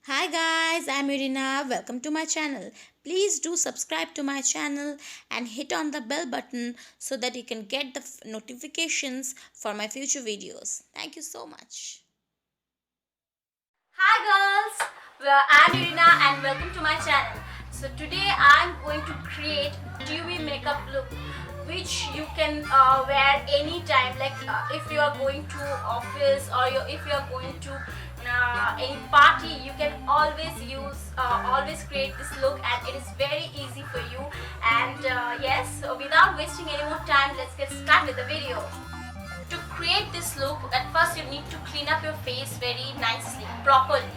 Hi guys, I'm Irina. Welcome to my channel. Please do subscribe to my channel and hit on the bell button so that you can get the notifications for my future videos. Thank you so much. Hi girls, I'm Irina and welcome to my channel. So today I'm going to create dewy makeup look which you can wear anytime, like if you are going to office or if you are going to any party, you can always create this look, and it is very easy for you. And yes, so without wasting any more time, let's get started with the video. To create this look, at first you need to clean up your face very nicely, properly.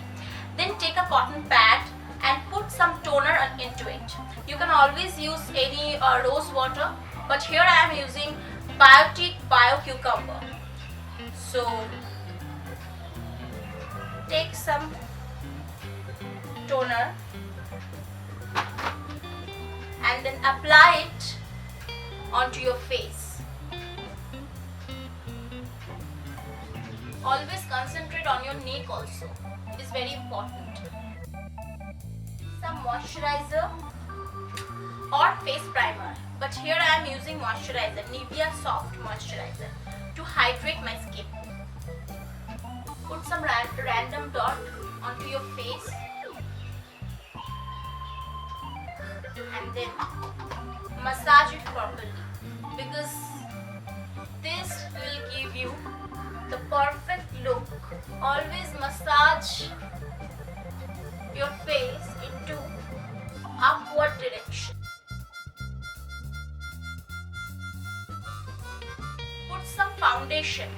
Then take a cotton pad and put some toner into it. You can always use any rose water, but here I am using Biotique Bio Cucumber. So take some toner and then apply it onto your face. Always concentrate on your neck also. It is very important. Some moisturizer or face primer. But here I am using moisturizer, Nivea Soft Moisturizer, to hydrate my skin. Put some random dot onto your face and then massage it properly, because this will give you the perfect look. Always massage your face into upward direction. Put some foundation.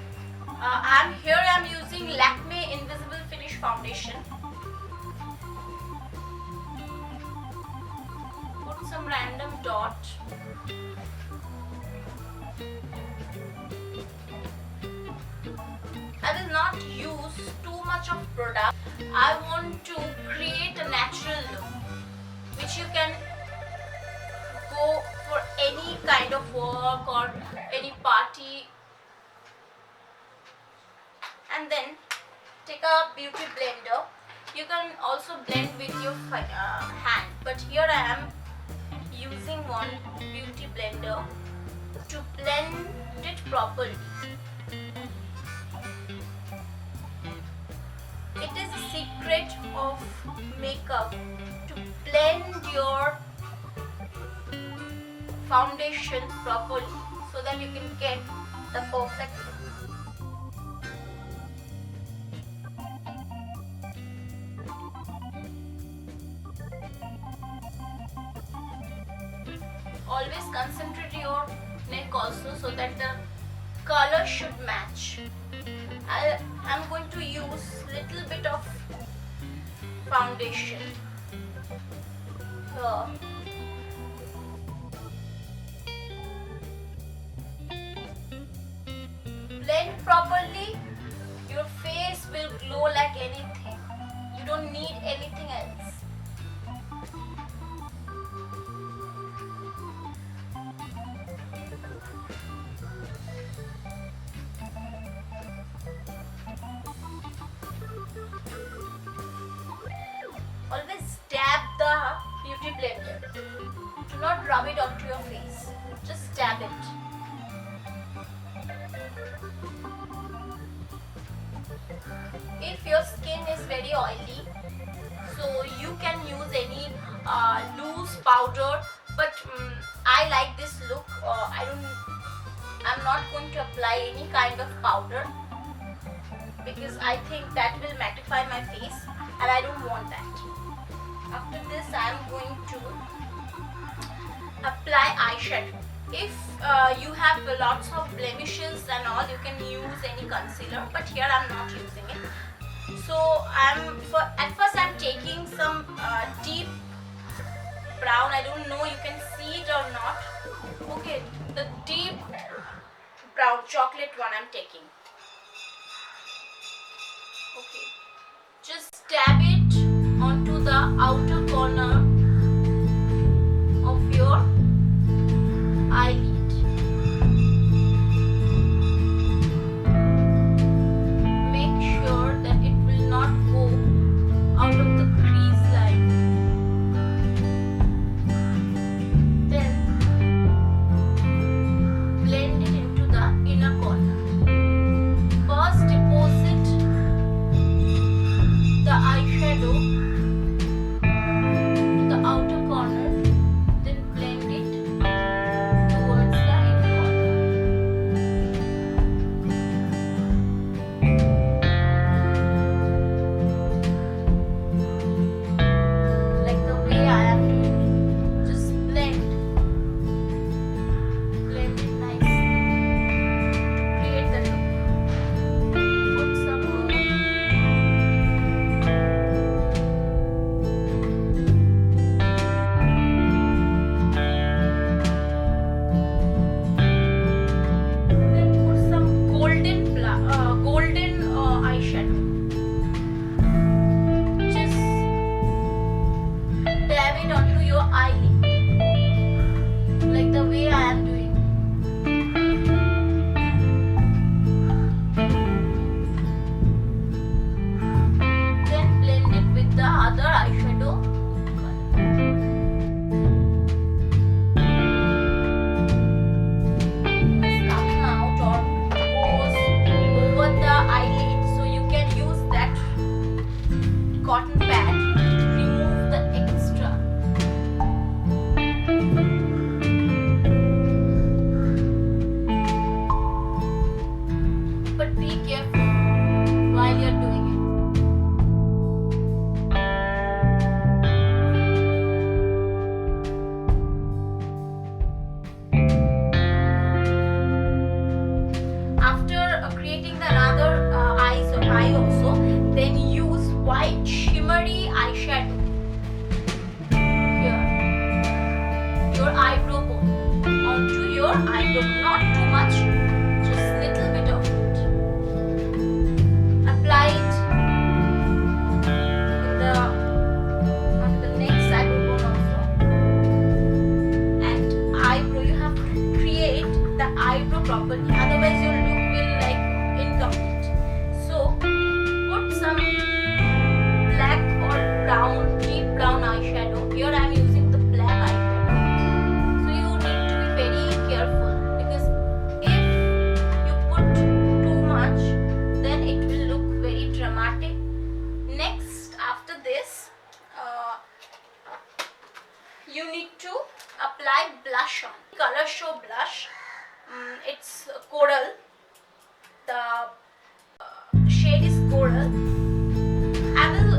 I'm using Lakme Invisible Finish Foundation. Put some random dot. I will not use too much of product. I want to create a natural look which you can go for any kind of work or any party. And then take a beauty blender. You can also blend with your hand, but here I am using one beauty blender to blend it properly. It is a secret of makeup to blend your foundation properly so that you can get the perfect look. Always concentrate your neck also so that the color should match. I'm going to use little bit of foundation here. Blend properly, your face will glow like anything. You don't need anything else. Always dab the beauty blender. Do not rub it onto your face. Just dab it. If your skin is very oily, so you can use any loose powder. But I like this look. I'm not going to apply any kind of powder because I think that will mattify my face, and I don't want that. After this, I am going to apply eyeshadow. If you have lots of blemishes and all, you can use any concealer, but here I'm not using it. So at first I'm taking some deep brown. I don't know you can see it or not. Okay, the deep brown chocolate one I'm taking. Okay, just dab it onto the outer corner of your eyelid. Make sure that it will not go out of the you need to apply blush on. Color Show blush. It's coral. The shade is coral. I will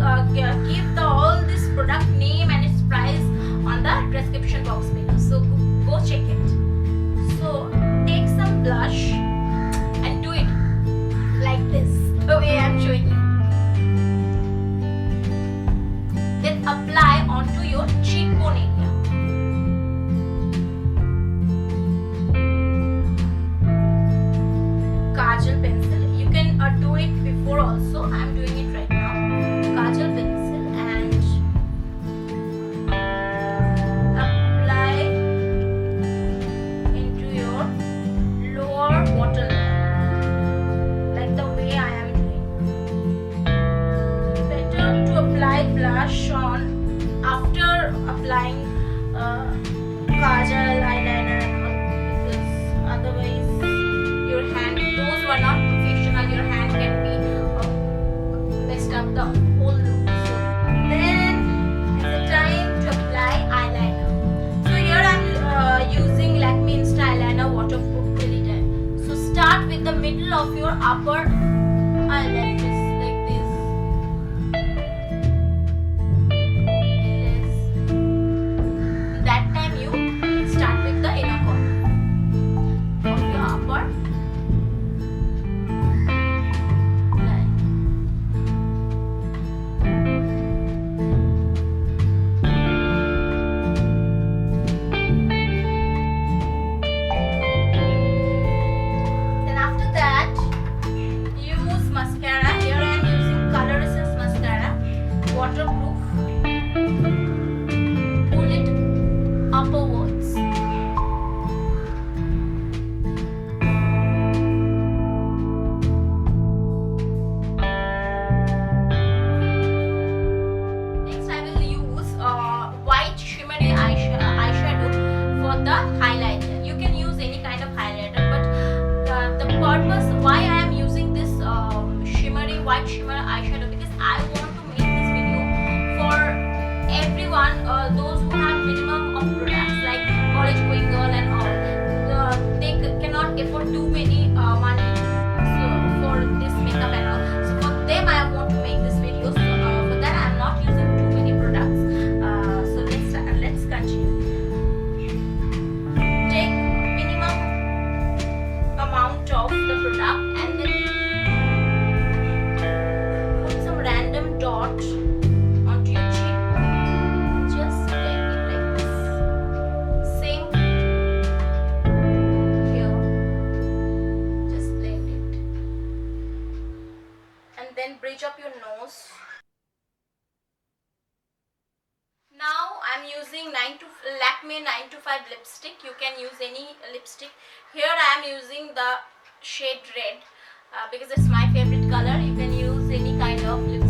give all this product name and its price on the description box below. So go check it. So take some blush and do it like this, the way I'm showing you. Then apply onto your cheekbone area. Kajal pencil. You can do it before also. I'm doing it right now. Kajal pencil and apply into your lower waterline, like the way I am doing. Better to apply blush on after applying kajal, eyeliner and all, because otherwise your hand, those who are not professional, your hand can be messed up the whole look. So then it's the time to apply eyeliner. So here I'm using Lakme Insta eyeliner waterproof pallete. So start with the middle of your upper eyelid, like this. That time you start with the inner corner of your upper line. Then after that, use mascara. Here I am using Color Essence mascara, waterproof. Pull it upwards. Next, I will use white shimmery eyeshadow for the highlighter. You can use any kind of highlighter, but the purpose why I am using this white shimmer eyeshadow, because I want to make this video for everyone, those who have minimum of products, like college going girl and all. They cannot afford too many money for this makeup and all. So for them I want to make this video. So for that I am not using too many products. So let's continue. Take minimum amount of the product and then put some random dot onto your cheek. Just blend it like this. Same here. Just blend it. And then bridge up your nose. Now I'm using Lakme 925 lipstick. You can use any lipstick. Here I am using the shade red because it's my favorite color. You can use any kind of lipstick.